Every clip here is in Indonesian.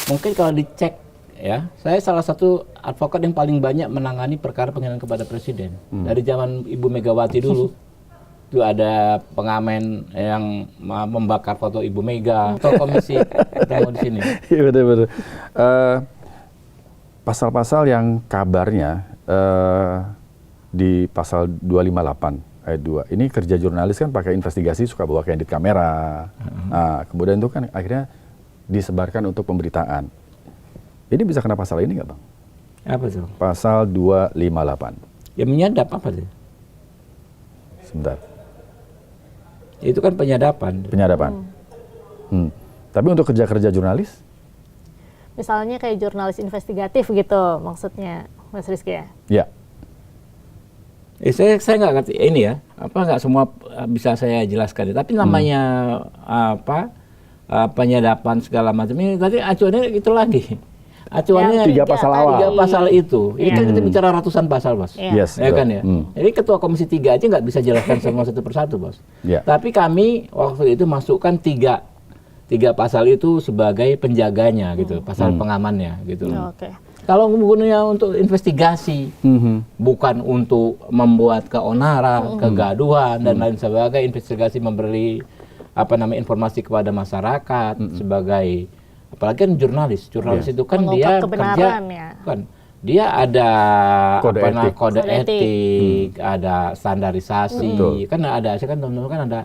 Mungkin kalau dicek ya, saya salah satu advokat yang paling banyak menangani perkara penghinaan kepada presiden. Dari zaman Ibu Megawati dulu. Itu ada pengamen yang membakar foto Ibu Mega, atau komisi ketemu di sini. Iya betul-betul. Pasal-pasal yang kabarnya di pasal 258 ayat 2. Ini kerja jurnalis kan pakai investigasi suka bawa candid kamera. Nah, kemudian itu kan akhirnya disebarkan untuk pemberitaan. Ini bisa kena pasal ini nggak, Bang? Apa tuh? Pasal 258. Ya menyadap apa sih? Sebentar. Itu kan penyadapan. Penyadapan. Tapi untuk kerja-kerja jurnalis? Misalnya kayak jurnalis investigatif gitu maksudnya, Mas Rizky ya? Ya. Saya nggak ngerti ini ya, nggak semua bisa saya jelaskan. Tapi namanya penyadapan segala macam ini tadi acuannya itu lagi. Acuannya tiga pasal awal. 3 pasal itu. Ini kan kita bicara ratusan pasal, Bos. Yes, ya kan ya. Jadi ketua komisi 3 aja nggak bisa jelaskan semua satu persatu, Bos. Tapi kami waktu itu masukkan tiga pasal itu sebagai penjaganya gitu, pasal pengamannya gitu. Kalau kemudian untuk investigasi, bukan untuk membuat keonaran, kegaduhan dan lain sebagainya, investigasi memberi informasi kepada masyarakat sebagai, apalagi kan jurnalis itu kan dia kerja kan dia ada kode etik, ada standarisasi, kan ada, saya kan teman-teman kan ada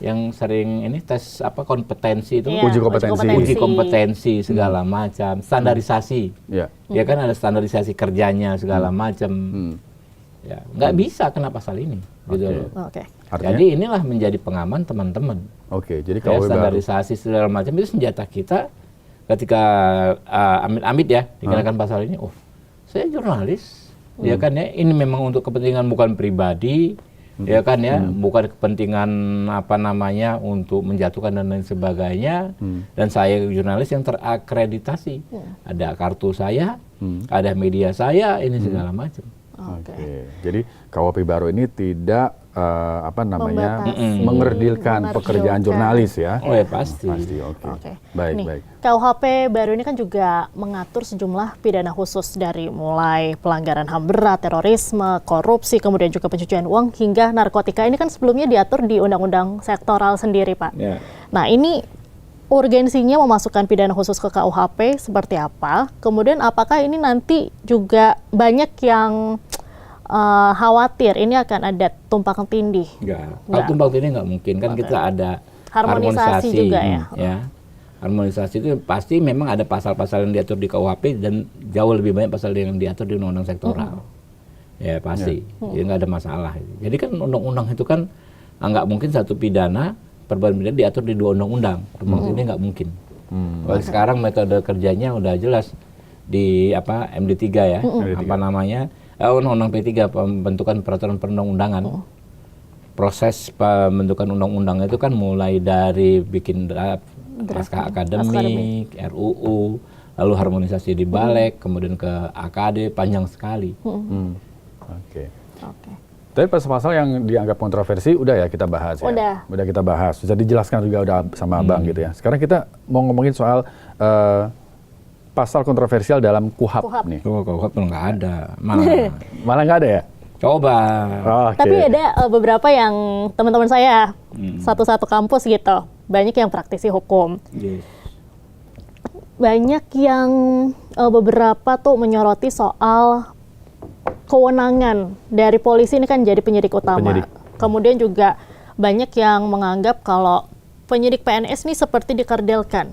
yang sering ini tes kompetensi itu, uji kompetensi segala macam, standarisasi, ya kan ada standarisasi kerjanya segala macam, ya nggak bisa kena pasal ini, gitu loh. Jadi inilah menjadi pengaman teman-teman. Jadi kalau standarisasi segala macam itu senjata kita ketika amit-amit ya dikenakan pasal ini. Oh, saya jurnalis, ya kan ya, ini memang untuk kepentingan bukan pribadi. Ya kan ya, bukan kepentingan untuk menjatuhkan dan lain sebagainya. Dan saya jurnalis yang terakreditasi, ada kartu saya, ada media saya, ini segala macam. Jadi KUHP baru ini tidak mengerdilkan pekerjaan jurnalis ya? Oh ya pasti. Baik. KUHP baru ini kan juga mengatur sejumlah pidana khusus dari mulai pelanggaran HAM berat, terorisme, korupsi, kemudian juga pencucian uang hingga narkotika. Ini kan sebelumnya diatur di undang-undang sektoral sendiri, Pak. Nah, ini urgensinya memasukkan pidana khusus ke KUHP seperti apa? Kemudian apakah ini nanti juga banyak yang khawatir ini akan ada tumpang tindih? Kalau tumpang tindih nggak mungkin, kan kita ada harmonisasi juga ya. Harmonisasi itu pasti memang ada pasal-pasal yang diatur di KUHP dan jauh lebih banyak pasal yang diatur di undang-undang sektoral. Ya pasti, ya nggak ada masalah. Jadi kan undang-undang itu kan nggak mungkin satu perbuatan pidana diatur di 2 undang-undang. Tumpang tindih nggak mungkin. Sekarang metode kerjanya udah jelas di MD3 ya, Undang-Undang P3, pembentukan peraturan perundang-undangan. Proses pembentukan undang-undang itu kan mulai dari bikin draft, naskah akademik, RUU, lalu harmonisasi di Balek, kemudian ke AKD, panjang sekali. Tapi pasal-pasal yang dianggap kontroversi udah ya kita bahas ya. Udah kita bahas. Bisa dijelaskan juga udah sama Abang gitu ya. Sekarang kita mau ngomongin soal pasal kontroversial dalam KUHP nih. KUHP nggak ada. Malah nggak ada ya? Coba. Tapi ada beberapa yang teman-teman saya satu-satu kampus gitu. Banyak yang praktisi hukum. Banyak yang beberapa tuh menyoroti soal kewenangan dari polisi ini kan jadi penyidik utama. Kemudian juga banyak yang menganggap kalau penyidik PNS ini seperti dikerdilkan.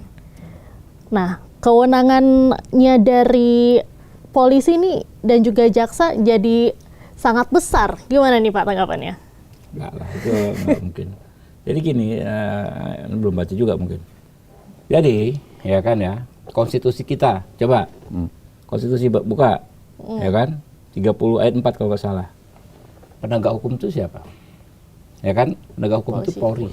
Nah, kewenangannya dari polisi ini dan juga jaksa jadi sangat besar. Gimana nih Pak tanggapannya? Enggak lah, itu nggak mungkin. Jadi gini, belum baca juga mungkin. Jadi, ya kan ya, konstitusi kita, coba. Konstitusi buka, ya kan? 30 ayat 4 kalau nggak salah. Penegak hukum itu siapa? Ya kan? Penegak hukum itu Polri.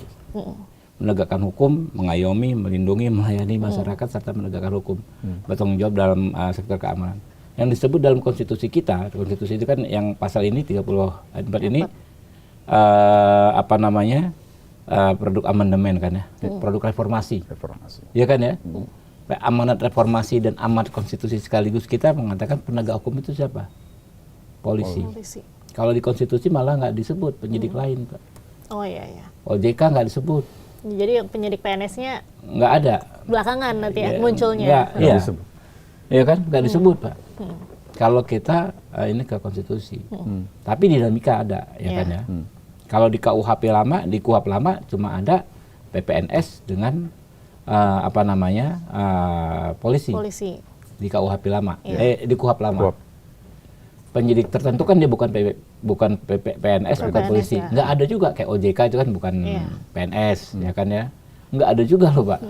Menegakkan hukum, mengayomi, melindungi, melayani masyarakat serta menegakkan hukum. Bertanggung jawab dalam sektor keamanan. Yang disebut dalam konstitusi kita, konstitusi itu kan yang pasal ini 30 ayat 4 ini produk amandemen kan ya, produk reformasi. Ya kan ya? amanat reformasi dan amanat konstitusi sekaligus kita mengatakan penegak hukum itu siapa? Polisi. Kalau di konstitusi malah nggak disebut penyidik lain, Pak. Oh iya. OJK nggak disebut. Jadi yang penyidik PNS-nya nggak ada. Belakangan nanti ya munculnya. Nggak, iya. Iya kan, nggak disebut, Pak. Kalau kita ini ke konstitusi, tapi dinamika ada, ya kan ya. Kalau di KUHP lama, di KUHP lama cuma ada PPNS dengan polisi. Di KUHP lama, di KUHP lama. Penyidik tertentu kan dia bukan PNS, bukan polisi. Ya. Nggak ada juga kayak OJK itu kan bukan PNS, ya kan ya. Nggak ada juga loh, Pak.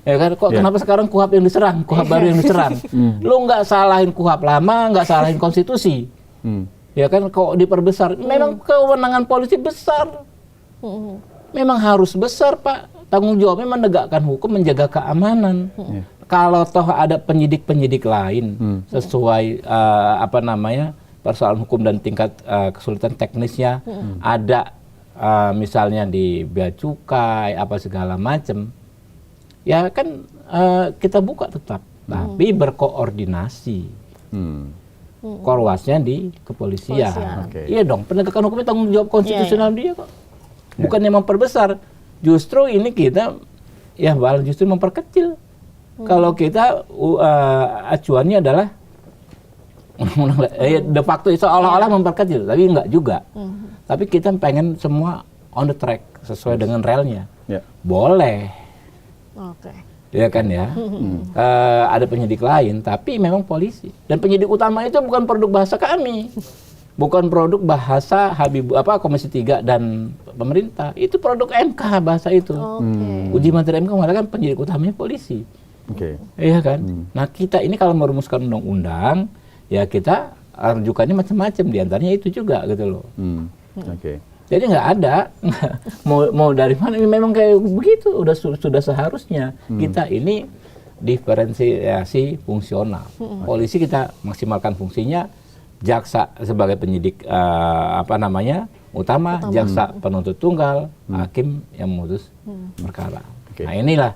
Ya kan, kok kenapa sekarang KUHP yang diserang, KUHP baru yang diserang? Lu nggak salahin KUHP lama, nggak salahin konstitusi. Ya kan, kok diperbesar? Memang kewenangan polisi besar. Memang harus besar, Pak. Tanggung jawabnya menegakkan hukum, menjaga keamanan. Kalau toh ada penyidik-penyidik lain sesuai persoalan hukum dan tingkat kesulitan teknisnya, ada misalnya di bea cukai apa segala macam, ya kan kita buka tetap, tapi berkoordinasi. Korwasnya di kepolisian. Iya dong, penegakan hukumnya tanggung jawab konstitusional dia kok. Bukannya memperbesar, justru ini kita justru memperkecil. Kalau kita acuannya adalah de facto seolah-olah memperkecil, tapi enggak juga. Tapi kita pengen semua on the track sesuai dengan relnya. Boleh. Ya kan ya. Ada penyidik lain, tapi memang polisi. Dan penyidik utama itu bukan produk bahasa kami. Bukan produk bahasa Komisi 3 dan pemerintah. Itu produk MK bahasa itu. Uji materi MK mengatakan penyidik utamanya polisi. Iya kan? Nah kita ini kalau merumuskan undang-undang, ya kita rujukannya macam-macam, diantaranya itu juga gitu loh. Jadi nggak ada, mau dari mana, ini memang kayak begitu, sudah seharusnya. Kita ini diferensiasi fungsional. Polisi kita maksimalkan fungsinya, jaksa sebagai penyidik utama, jaksa penuntut tunggal, hakim yang memutus perkara. Nah inilah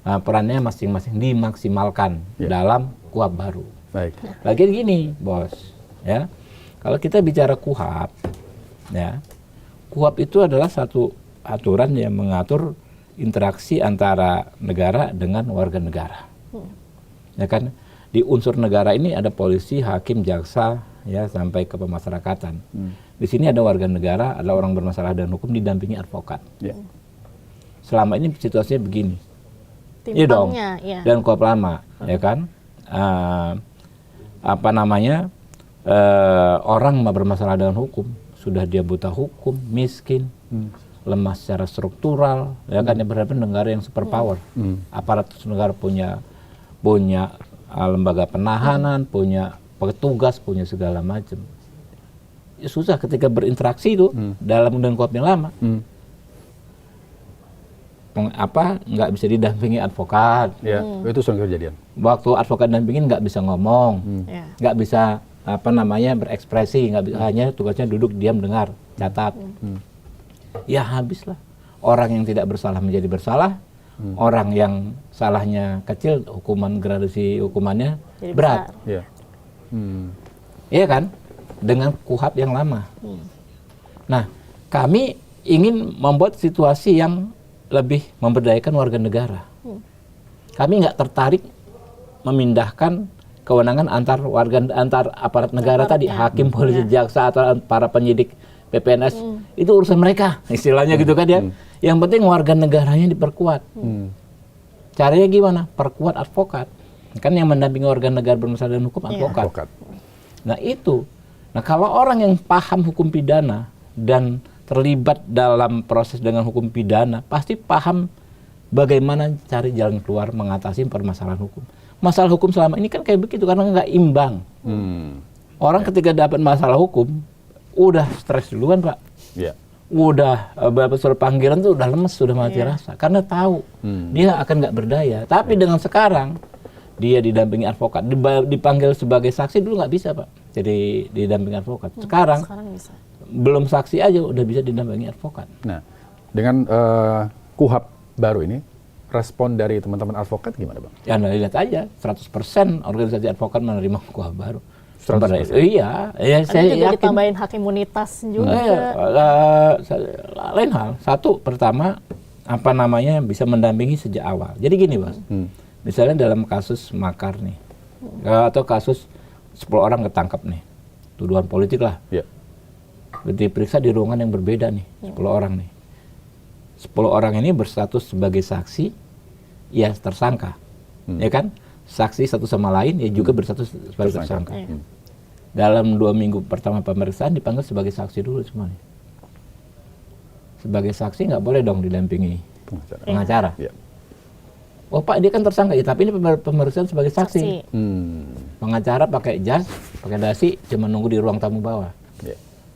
perannya masing-masing dimaksimalkan dalam KUHP baru. Lagian gini, Bos, ya. Kalau kita bicara KUHP, ya, KUHP itu adalah satu aturan yang mengatur interaksi antara negara dengan warga negara. Ya kan? Di unsur negara ini ada polisi, hakim, jaksa, ya sampai ke pemasyarakatan. Di sini ada warga negara, ada orang bermasalah dengan hukum didampingi advokat. Selama ini situasinya begini. Iya dong, dan KUHP lama, ya kan, orang bermasalah dengan hukum, sudah dia buta hukum, miskin, lemah secara struktural, ya kan, dia berhadapan negara yang superpower, aparatus negara punya lembaga penahanan, punya petugas, punya segala macam. Ya, susah ketika berinteraksi itu dalam undang KUHP yang lama. Nggak bisa didampingi advokat. Itu sering kejadian. Waktu advokat dampingin nggak bisa ngomong, nggak bisa berekspresi, nggak bisa, hanya tugasnya duduk diam dengar, catat. Ya habislah. Orang yang tidak bersalah menjadi bersalah, orang yang salahnya kecil, gradasi hukumannya jadi berat. Iya kan? Dengan KUHP yang lama. Nah, kami ingin membuat situasi yang lebih memberdayakan warga negara. Kami nggak tertarik memindahkan kewenangan antar aparat negara tadi, hakim, polisi, jaksa, atau para penyidik PPNS. Itu urusan mereka, istilahnya gitu kan ya. Yang penting warga negaranya diperkuat. Caranya gimana? Perkuat advokat. Kan yang mendampingi warga negara bermasalah dengan hukum advokat. Nah itu. Nah kalau orang yang paham hukum pidana dan terlibat dalam proses dengan hukum pidana, pasti paham bagaimana cari jalan keluar mengatasi permasalahan hukum. Masalah hukum selama ini kan kayak begitu, karena nggak imbang. Orang ketika dapat masalah hukum, udah stres duluan, Pak. Udah beberapa surat panggilan tuh udah lemes, sudah mati rasa. Karena tahu dia akan nggak berdaya. Tapi dengan sekarang, dia didampingi advokat, dipanggil sebagai saksi, dulu nggak bisa, Pak. Jadi didampingi advokat. Sekarang bisa. Belum saksi aja udah bisa didampingi advokat. Nah, dengan KUHP baru ini, respon dari teman-teman advokat gimana Bang? Ya Anda lihat aja, 100% organisasi advokat menerima kuhab baru. 100%. Iya, saya juga yakin. ditambahin hak imunitas juga. Lain hal. Satu, pertama, apa namanya, bisa mendampingi sejak awal. Jadi gini, Bos. Misalnya dalam kasus makar nih, atau kasus 10 orang ketangkap nih, tuduhan politik lah. Yeah. Diperiksa di ruangan yang berbeda nih, 10 orang nih. 10 orang ini berstatus sebagai saksi, ya tersangka. Ya kan? Saksi satu sama lain, ya juga berstatus sebagai tersangka. Dalam 2 minggu pertama pemeriksaan dipanggil sebagai saksi dulu semuanya. Sebagai saksi nggak boleh dong didampingi pengacara. Yeah. Oh Pak, dia kan tersangka, ya tapi ini pemeriksaan sebagai saksi. Pengacara pakai jas, pakai dasi, cuma nunggu di ruang tamu bawah.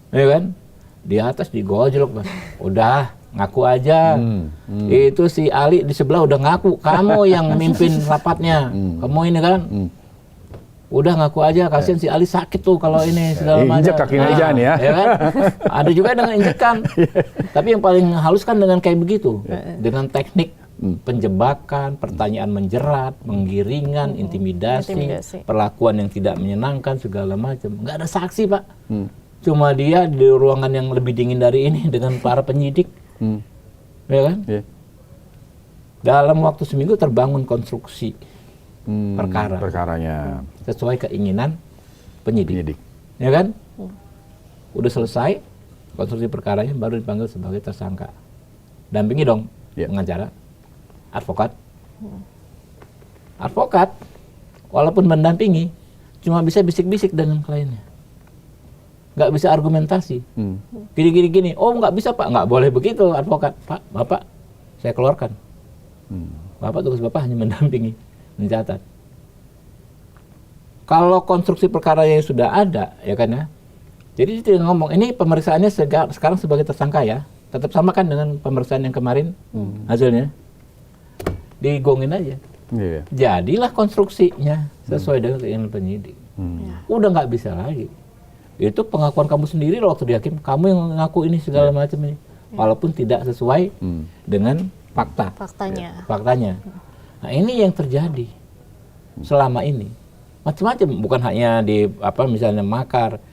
Ya kan? Di atas digojlok, Mas. Udah, ngaku aja. Itu si Ali di sebelah udah ngaku, kamu yang mimpin rapatnya. Kamu ini kan. Udah ngaku aja, kasihan si Ali sakit tuh kalau ini segala macam. Injek kakinya aja nih ya. Ya kan? Ada juga dengan injekan. Tapi yang paling halus kan dengan kayak begitu. Dengan teknik penjebakan, pertanyaan menjerat, menggiringan, intimidasi, perlakuan yang tidak menyenangkan, segala macam. Nggak ada saksi, Pak. Cuma dia di ruangan yang lebih dingin dari ini dengan para penyidik. Ya kan? Dalam waktu seminggu terbangun konstruksi perkaranya sesuai keinginan penyidik. Ya kan? Udah selesai konstruksi perkaranya, baru dipanggil sebagai tersangka. Dampingi dong pengacara, advokat. Advokat walaupun mendampingi cuma bisa bisik-bisik dengan kliennya. Nggak bisa argumentasi. Gini. Oh nggak bisa Pak, nggak boleh begitu advokat. Pak, Bapak, saya keluarkan. Bapak, tugas Bapak hanya mendampingi, mencatat. Kalau konstruksi perkara yang sudah ada, ya kan ya. Jadi dia ngomong, ini pemeriksaannya sekarang sebagai tersangka ya. Tetap sama kan dengan pemeriksaan yang kemarin hasilnya. Digongin aja. Jadilah konstruksinya sesuai dengan keinginan penyidik. Udah nggak bisa lagi. Itu pengakuan kamu sendiri waktu di hakim, kamu yang ngaku ini segala macam ini, walaupun tidak sesuai dengan faktanya. Nah ini yang terjadi selama ini, macam-macam, bukan hanya di misalnya makar,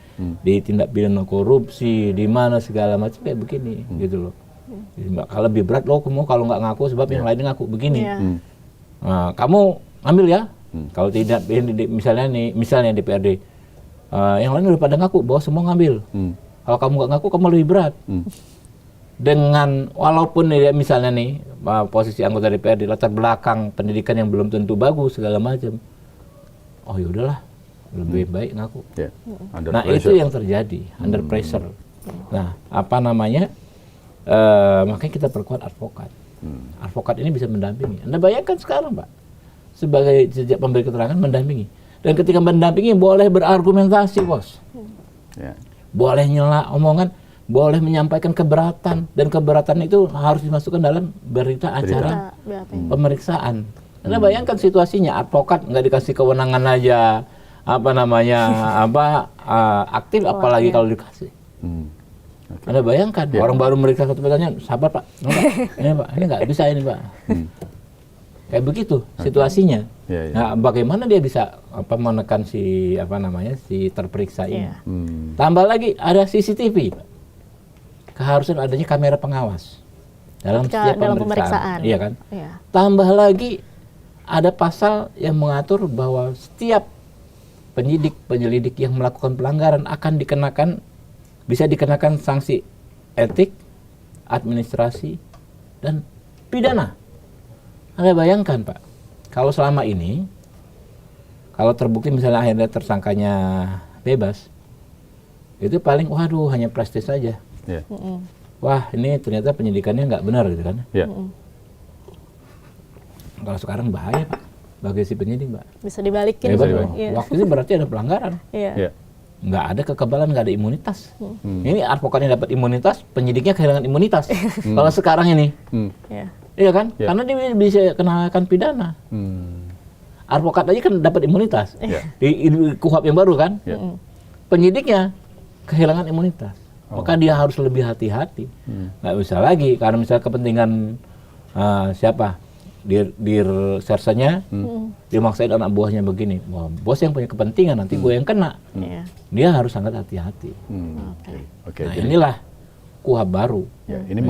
di tindak pidana korupsi, di mana segala macam kayak begini, gitu loh. Kalau lebih berat loh, kamu kalau nggak ngaku sebab yang lain ngaku begini, nah, kamu ambil ya, kalau tidak misalnya DPRD. Yang lain udah pada ngaku bahwa semua ngambil. Kalau kamu nggak ngaku, kamu lebih berat. Dengan walaupun misalnya nih posisi anggota DPR di latar belakang pendidikan yang belum tentu bagus segala macam, oh yaudahlah lebih baik ngaku. Nah pressure. Itu yang terjadi, under pressure. Nah makanya kita perkuat advokat. Advokat ini bisa mendampingi. Anda bayangkan sekarang Pak, sebagai sejak pemberi keterangan mendampingi. Dan ketika mendampingi boleh berargumentasi, Bos. Boleh nyela omongan, boleh menyampaikan keberatan. Dan keberatan itu harus dimasukkan dalam berita acara pemeriksaan. Anda bayangkan situasinya, advokat nggak dikasih kewenangan aja, aktif, apalagi kalau dikasih. Anda bayangkan, orang baru meriksa satu pertanyaan, sabar Pak, ini nggak bisa ini Pak. Kayak begitu situasinya. Nah, bagaimana dia bisa menekan si terperiksa ini? Tambah lagi ada CCTV, keharusan adanya kamera pengawas dalam setiap pemeriksaan. Iya kan? Tambah lagi ada pasal yang mengatur bahwa setiap penyelidik yang melakukan pelanggaran akan bisa dikenakan sanksi etik, administrasi, dan pidana. Anda bayangkan Pak, kalau selama ini, kalau terbukti misalnya akhirnya tersangkanya bebas, itu paling waduh hanya prestis saja. Wah ini ternyata penyidikannya nggak benar gitu kan. Kalau sekarang bahaya Pak, bagi si penyidik Pak. Bisa dibalikin. Waktu itu berarti ada pelanggaran. Nggak ada kekebalan, nggak ada imunitas. Ini advokatnya dapat imunitas, penyidiknya kehilangan imunitas. Kalau sekarang ini. Iya kan? Karena dia bisa kenakan pidana. Advokat aja kan dapat imunitas. Di KUHP yang baru kan? Penyidiknya kehilangan imunitas. Maka dia harus lebih hati-hati. Nggak bisa lagi, karena misalnya kepentingan dir sersenya, dia maksain anak buahnya begini. Wah, bos yang punya kepentingan, nanti gue yang kena. Dia harus sangat hati-hati. Oke. Nah, inilah KUHP baru. Ya, ini